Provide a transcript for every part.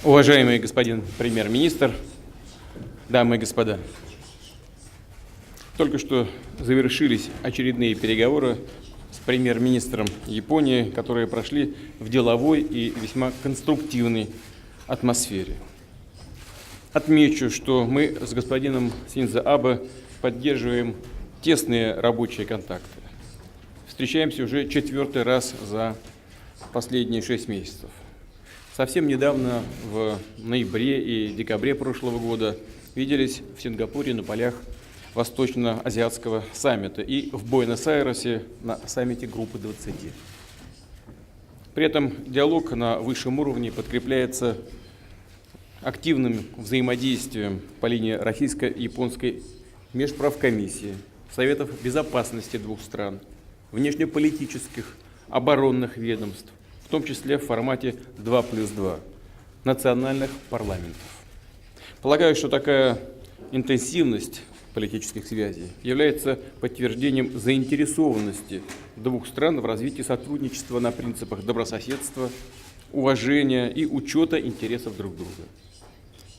Уважаемый господин премьер-министр, дамы и господа, только что завершились очередные переговоры с премьер-министром Японии, которые прошли в деловой и весьма конструктивной атмосфере. Отмечу, что мы с господином Синдзо Абе поддерживаем тесные рабочие контакты. Встречаемся уже 4-й раз за последние 6 месяцев. Совсем недавно, в ноябре и декабре прошлого года, виделись в Сингапуре на полях Восточно-Азиатского саммита и в Буэнос-Айресе на саммите Группы 20. При этом диалог на высшем уровне подкрепляется активным взаимодействием по линии российско-японской межправкомиссии, Советов безопасности двух стран, внешнеполитических, оборонных ведомств, в том числе в формате 2+2 национальных парламентов. Полагаю, что такая интенсивность политических связей является подтверждением заинтересованности двух стран в развитии сотрудничества на принципах добрососедства, уважения и учета интересов друг друга.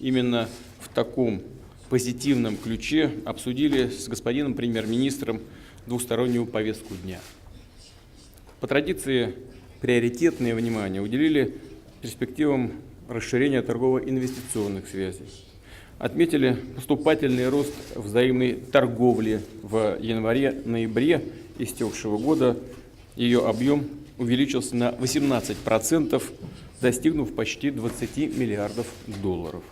Именно в таком позитивном ключе обсудили с господином премьер-министром двустороннюю повестку дня. По традиции, приоритетное внимание уделили перспективам расширения торгово-инвестиционных связей. Отметили поступательный рост взаимной торговли в январе-ноябре истекшего года. Ее объем увеличился на 18%, достигнув почти 20 миллиардов долларов.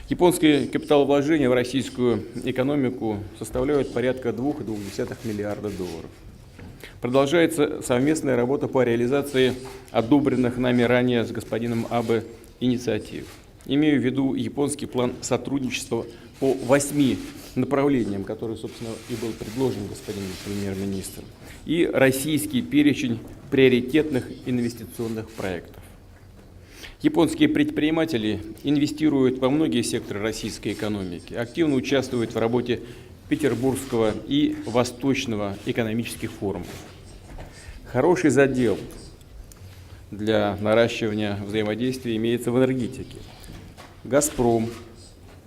Японские капиталовложения в российскую экономику составляют порядка 2,2 миллиарда долларов. Продолжается совместная работа по реализации одобренных нами ранее с господином Абе инициатив. Имею в виду японский план сотрудничества по 8 направлениям, который, собственно, и был предложен господином премьер-министром, и российский перечень приоритетных инвестиционных проектов. Японские предприниматели инвестируют во многие секторы российской экономики, активно участвуют в работе Петербургского и Восточного экономических форумов. Хороший задел для наращивания взаимодействия имеется в энергетике. «Газпром»,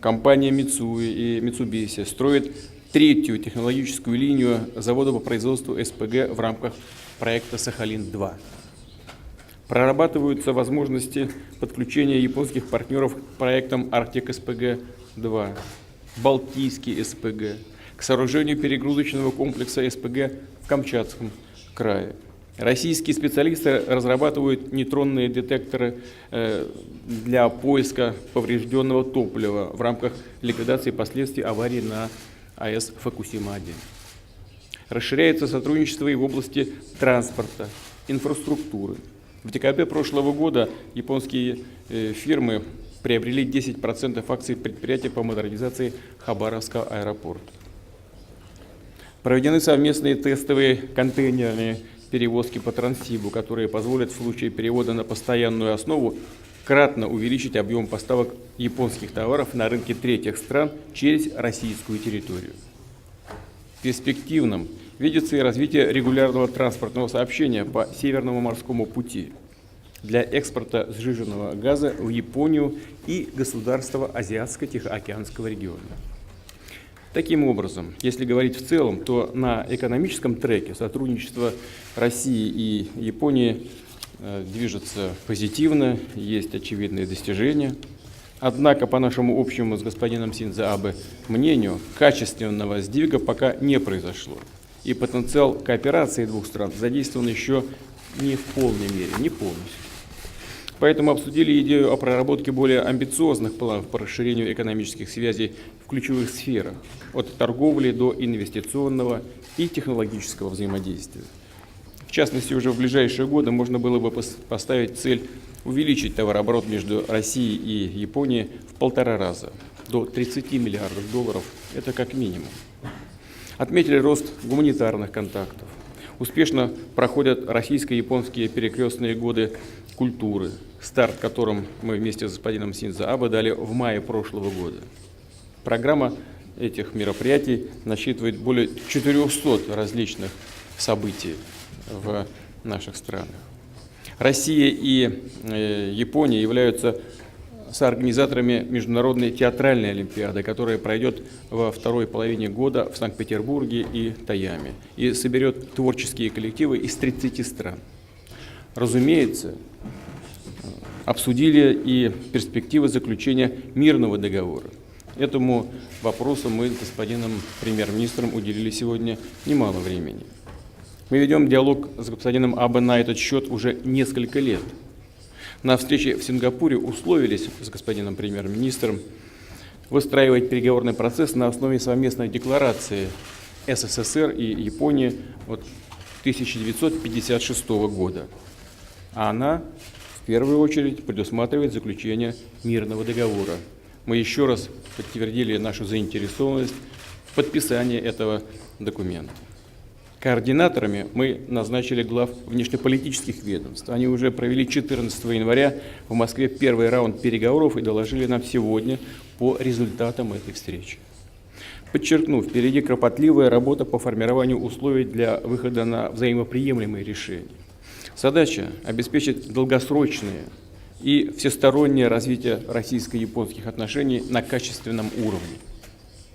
компания Mitsui и Mitsubishi строят 3-ю технологическую линию завода по производству СПГ в рамках проекта «Сахалин-2». Прорабатываются возможности подключения японских партнеров к проектам «Арктик-СПГ-2», «Балтийский СПГ», к сооружению перегрузочного комплекса СПГ в Камчатском крае. Российские специалисты разрабатывают нейтронные детекторы для поиска поврежденного топлива в рамках ликвидации последствий аварии на АЭС Фукусима-1. Расширяется сотрудничество и в области транспорта, инфраструктуры. В декабре прошлого года японские фирмы приобрели 10% акций предприятия по модернизации Хабаровского аэропорта. Проведены совместные тестовые контейнерные перевозки по Транссибу, которые позволят в случае перевода на постоянную основу кратно увеличить объем поставок японских товаров на рынки третьих стран через российскую территорию. Перспективным видится и развитие регулярного транспортного сообщения по Северному морскому пути для экспорта сжиженного газа в Японию и государства Азиатско-Тихоокеанского региона. Таким образом, если говорить в целом, то на экономическом треке сотрудничество России и Японии движется позитивно, есть очевидные достижения. Однако, по нашему общему с господином Синдзо Абе мнению, качественного сдвига пока не произошло. И потенциал кооперации двух стран задействован еще не в полной мере, не полностью. Поэтому обсудили идею о проработке более амбициозных планов по расширению экономических связей в ключевых сферах, от торговли до инвестиционного и технологического взаимодействия. В частности, уже в ближайшие годы можно было бы поставить цель увеличить товарооборот между Россией и Японией в 1,5 раза, до 30 миллиардов долларов, это как минимум. Отметили рост гуманитарных контактов. Успешно проходят российско-японские перекрестные годы культуры, старт которым мы вместе с господином Синдзо Абе дали в мае прошлого года. Программа этих мероприятий насчитывает более 400 различных событий в наших странах. Россия и Япония являются соорганизаторами Международной театральной олимпиады, которая пройдет во второй половине года в Санкт-Петербурге и Тайаме и соберет творческие коллективы из 30 стран. Разумеется, обсудили и перспективы заключения мирного договора. Этому вопросу мы с господином премьер-министром уделили сегодня немало времени. Мы ведем диалог с господином Абе на этот счет уже несколько лет. На встрече в Сингапуре условились с господином премьер-министром выстраивать переговорный процесс на основе совместной декларации СССР и Японии от 1956 года. А она в первую очередь предусматривает заключение мирного договора. Мы еще раз подтвердили нашу заинтересованность в подписании этого документа. Координаторами мы назначили глав внешнеполитических ведомств. Они уже провели 14 января в Москве первый раунд переговоров и доложили нам сегодня по результатам этой встречи. Подчеркну, впереди кропотливая работа по формированию условий для выхода на взаимоприемлемые решения. Задача – обеспечить долгосрочное и всестороннее развитие российско-японских отношений на качественном уровне.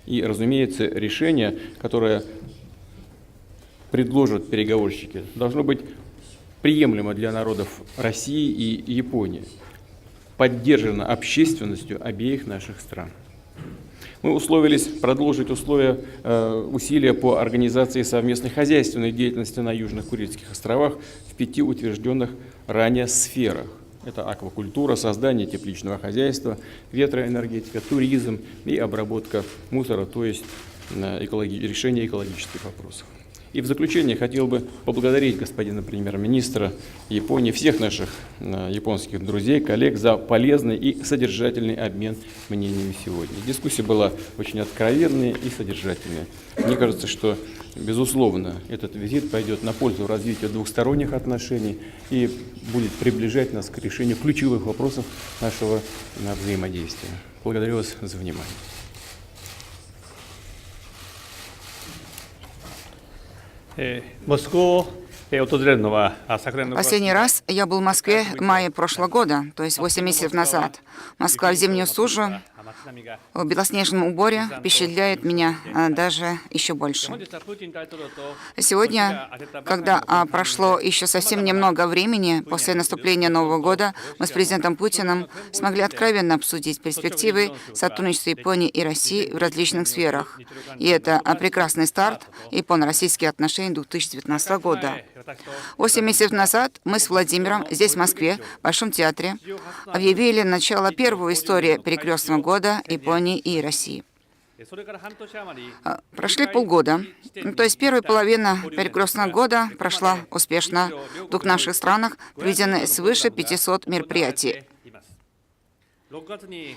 И, разумеется, решение, которое предложат переговорщики, должно быть приемлемо для народов России и Японии, поддержано общественностью обеих наших стран. Мы условились продолжить усилия по организации совместной хозяйственной деятельности на Южных Курильских островах в 5 утвержденных ранее сферах. Это аквакультура, создание тепличного хозяйства, ветроэнергетика, туризм и обработка мусора, то есть решение экологических вопросов. И в заключение хотел бы поблагодарить господина премьер-министра Японии, всех наших японских друзей, коллег за полезный и содержательный обмен мнениями сегодня. Дискуссия была очень откровенная и содержательная. Мне кажется, что, безусловно, этот визит пойдет на пользу развития двухсторонних отношений и будет приближать нас к решению ключевых вопросов нашего взаимодействия. Благодарю вас за внимание. Последний раз я был в Москве в мае прошлого года, то есть 8 месяцев назад. Москва в зимнюю стужу в белоснежном уборе впечатляет меня даже еще больше. Сегодня, когда прошло еще совсем немного времени после наступления Нового года, мы с президентом Путиным смогли откровенно обсудить перспективы сотрудничества Японии и России в различных сферах. И это прекрасный старт японо-российских отношений 2019 года. 8 месяцев назад мы с Владимиром здесь, в Москве, в Большом театре, объявили начало первой истории перекрестного года Японии и России. Прошли полгода, то есть первая половина перекрестного года прошла успешно. В двух наших странах проведены свыше 500 мероприятий.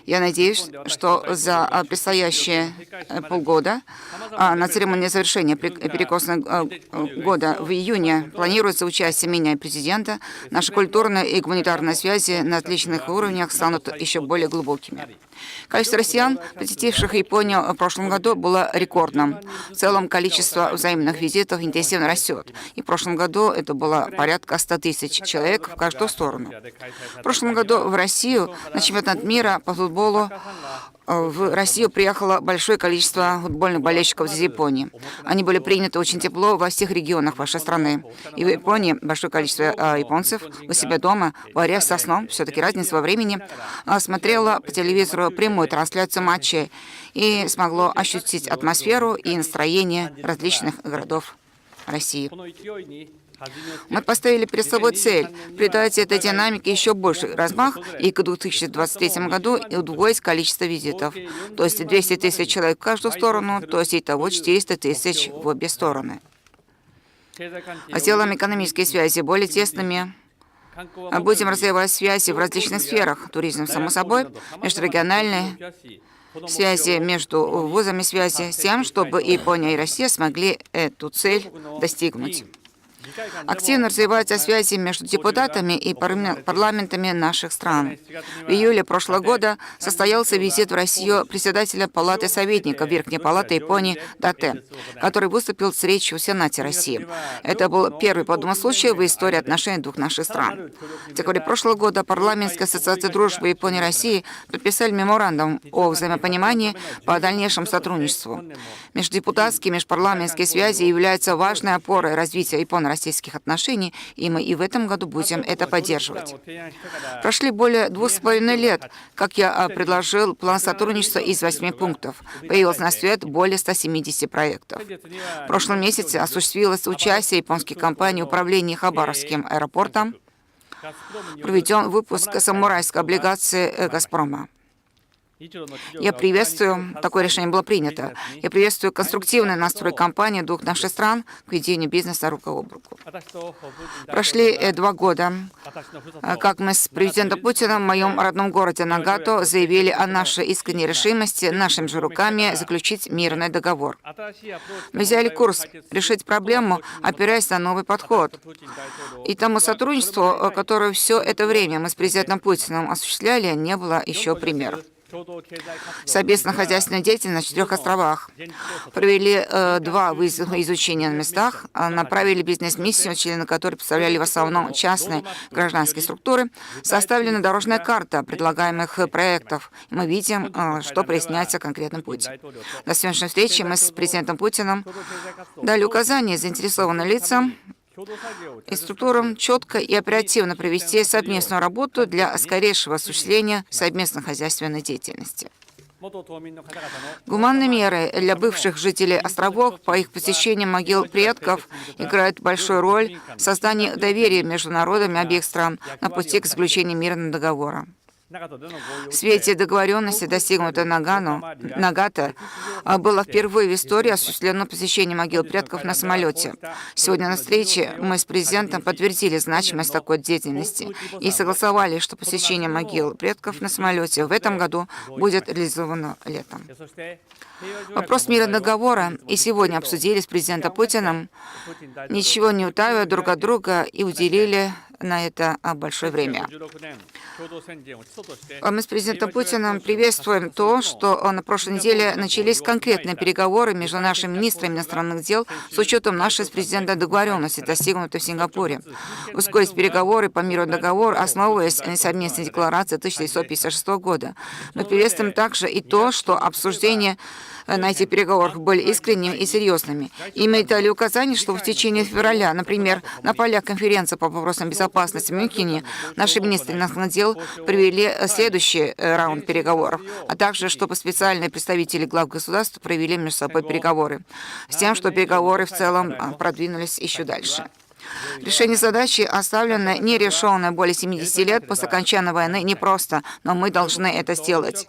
Я надеюсь, что за предстоящие полгода на церемонии завершения перекрестного года в июне планируется участие меня и президента. Наши культурные и гуманитарные связи на отличных уровнях станут еще более глубокими. Количество россиян, посетивших Японию в прошлом году, было рекордным. В целом количество взаимных визитов интенсивно растет. И в прошлом году это было порядка 100 тысяч человек в каждую сторону. В прошлом году в Россию на чемпионат мира по футболу в Россию приехало большое количество футбольных болельщиков из Японии. Они были приняты очень тепло во всех регионах вашей страны. И в Японии большое количество японцев у себя дома, варя со сном, все-таки разница во времени, смотрело по телевизору прямую трансляцию матчей и смогло ощутить атмосферу и настроение различных городов России. Мы поставили перед собой цель придать этой динамике еще больше размах и к 2023 году и удвоить количество визитов. То есть 200 тысяч человек в каждую сторону, то есть итого 400 тысяч в обе стороны. Сделаем экономические связи более тесными. Будем развивать связи в различных сферах. Туризм, само собой, межрегиональные связи между вузами связи, с тем, чтобы Япония и Россия смогли эту цель достигнуть. Активно развиваются связи между депутатами и парламентами наших стран. В июле прошлого года состоялся визит в Россию председателя Палаты советников Верхней Палаты Японии Дате, который выступил с речью в Сенате России. Это был первый подобный случай в истории отношений двух наших стран. В декабре прошлого года Парламентская ассоциация дружбы Японии и России подписали меморандум о взаимопонимании по дальнейшему сотрудничеству. Междепутатские и межпарламентские связи являются важной опорой развития японо-российских отношений, и мы и в этом году будем это поддерживать. Прошли более 2,5 лет, как я предложил план сотрудничества из 8 пунктов. Появилось на свет более 170 проектов. В прошлом месяце осуществилось участие японских компаний в управлении Хабаровским аэропортом. Проведен выпуск самурайской облигации «Газпрома». Я приветствую, такое решение было принято, я приветствую конструктивный настрой компании двух наших стран к ведению бизнеса рука об руку. Прошли 2 года, как мы с президентом Путиным в моем родном городе Нагато заявили о нашей искренней решимости нашими же руками заключить мирный договор. Мы взяли курс решить проблему, опираясь на новый подход. И тому сотрудничеству, которое все это время мы с президентом Путиным осуществляли, не было еще примеров. Совместная хозяйственная деятельность на 4 островах. Провели 2 изучения на местах, направили бизнес-миссию, члены которой представляли в основном частные гражданские структуры. Составлена дорожная карта предлагаемых проектов. И мы видим, что проясняется конкретным путь. На сегодняшней встрече мы с президентом Путиным дали указания заинтересованным лицам и структурам четко и оперативно провести совместную работу для скорейшего осуществления совместной хозяйственной деятельности. Гуманные меры для бывших жителей островов по их посещению могил предков играют большую роль в создании доверия между народами обеих стран на пути к заключению мирного договора. В свете договоренности, достигнутой Нагато, было впервые в истории осуществлено посещение могил предков на самолете. Сегодня на встрече мы с президентом подтвердили значимость такой деятельности и согласовали, что посещение могил предков на самолете в этом году будет реализовано летом. Вопрос мирного договора и сегодня обсудили с президентом Путиным, ничего не утаивая друг от друга, и уделили на это большое время. Мы с президентом Путиным приветствуем то, что на прошлой неделе начались конкретные переговоры между нашими министрами иностранных дел с учетом нашей с президентом договоренности, достигнутой в Сингапуре. Ускорить переговоры по мирному договору, основываясь на совместной декларации 1956 года. Мы приветствуем также и то, что обсуждения на этих переговорах были искренними и серьезными. И мы дали указание, что в течение февраля, например, на полях конференции по вопросам безопасности в Мюнхене, наши министры иностранных дел провели следующий раунд переговоров, а также, чтобы специальные представители глав государств провели между собой переговоры, с тем, что переговоры в целом продвинулись еще дальше. Решение задачи, оставленной нерешенной более 70 лет после окончания войны, непросто, но мы должны это сделать.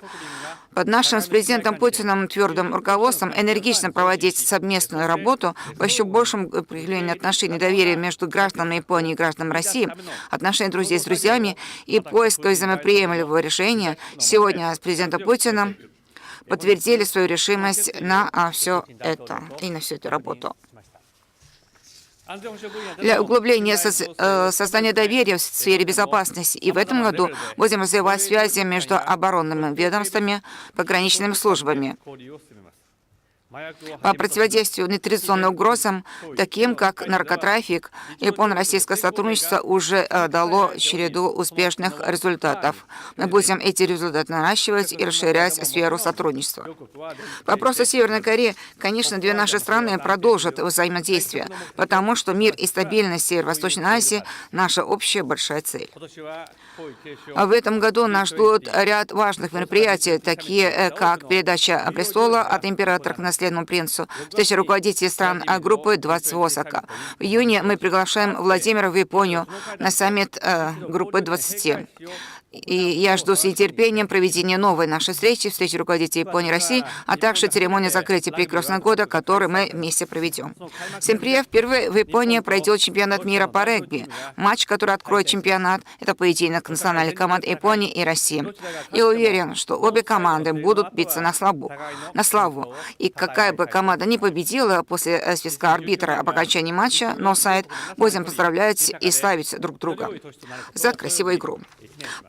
Под нашим с президентом Путиным твердым руководством энергично проводить совместную работу по еще большему укреплению отношений доверия между гражданами Японии и гражданами России, отношений друзей с друзьями и поиска взаимоприемлемого решения, сегодня с президентом Путиным подтвердили свою решимость на все это и на всю эту работу. Для углубления создания доверия в сфере безопасности и в этом году будем развивать связи между оборонными ведомствами, пограничными службами по противодействию нетрадиционным угрозам, таким как наркотрафик. Японо-российское сотрудничество уже дало череду успешных результатов. Мы будем эти результаты наращивать и расширять сферу сотрудничества. По вопросу Северной Кореи, конечно, 2 наши страны продолжат взаимодействие, потому что мир и стабильность в Северо-Восточной Азии – наша общая большая цель. В этом году нас ждут ряд важных мероприятий, такие как передача престола от императора к наследному принцу, встреча руководителей стран группы 20 в Осака. В июне мы приглашаем Владимира в Японию на саммит группы 20. И я жду с нетерпением проведения новой нашей встречи руководителей Японии и России, а также церемонии закрытия перекрестного года, который мы вместе проведем. В сентябре впервые в Японии пройдет чемпионат мира по регби. Матч, который откроет чемпионат, это поединок национальных команд Японии и России. Я уверен, что обе команды будут биться на славу. И как какая бы команда ни победила после свистка арбитра об окончании матча, но сайт будем поздравлять и славить друг друга за красивую игру.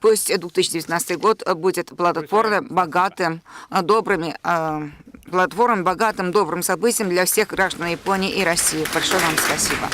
Пусть 2019 год будет плодотворным, богатым, добрым событием для всех граждан Японии и России. Большое вам спасибо.